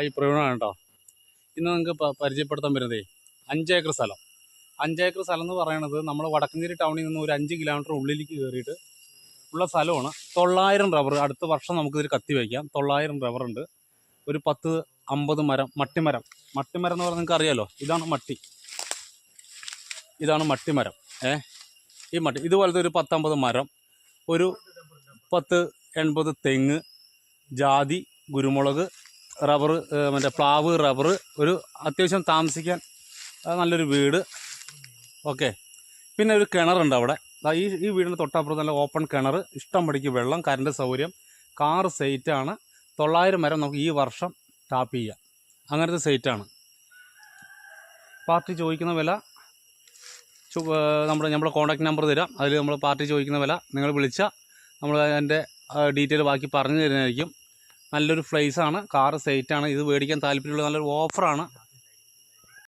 ഈ പ്രവീണാണ് കേട്ടോ. ഇന്ന് നിങ്ങൾക്ക് പരിചയപ്പെടുത്താൻ വരുന്നതേ 5 ഏക്കർ സ്ഥലം. 5 ഏക്കർ സ്ഥലം എന്ന് പറയുന്നത് നമ്മൾ വടക്കഞ്ചേരി ടൗണിൽ നിന്ന് ഒരു 5 കിലോമീറ്റർ ഉള്ളിലേക്ക് കയറിയിട്ട് ഉള്ള സ്ഥലമാണ്. 900 റബ്ബർ അടുത്ത വർഷം നമുക്കിതിൽ കത്തി വയ്ക്കാം. 900 റബ്ബറുണ്ട്. ഒരു 10-50 മരം, മട്ടിമരം എന്ന് പറഞ്ഞാൽ നിങ്ങൾക്ക് അറിയാലോ, ഇതാണ് മട്ടിമരം. ഈ മട്ടി ഇതുപോലത്തെ ഒരു 10-50 മരം, ഒരു 10-80 തെങ്ങ്, ജാതി, കുരുമുളക്, റബ്ബർ, മറ്റേ പ്ലാവ്, റബ്ബർ, ഒരു അത്യാവശ്യം താമസിക്കാൻ നല്ലൊരു വീട്. ഓക്കെ, പിന്നെ ഒരു കിണറുണ്ട് അവിടെ. ഈ വീടിൻ്റെ തൊട്ടപ്പുറത്ത് നല്ല ഓപ്പൺ കിണർ, ഇഷ്ടം പടിക്ക് വെള്ളം, കറണ്ട് സൗകര്യം, കാർ സൈറ്റാണ്. 900 മരം നമുക്ക് ഈ വർഷം ടാപ്പ് ചെയ്യാം. അങ്ങനത്തെ സൈറ്റാണ്. പാർട്ടി ചോദിക്കുന്ന വില നമ്മുടെ കോൺടാക്ട് നമ്പർ തരാം. അതിൽ നമ്മൾ പാർട്ടി ചോദിക്കുന്ന വില നിങ്ങൾ വിളിച്ചാൽ നമ്മൾ അതിൻ്റെ ഡീറ്റെയിൽ ബാക്കി പറഞ്ഞു തരുന്നതായിരിക്കും. നല്ലൊരു പ്ലേസാണ്, കാർ സൈറ്റാണ്. ഇത് മേടിക്കാൻ താല്പര്യമുള്ള നല്ലൊരു ഓഫറാണ്.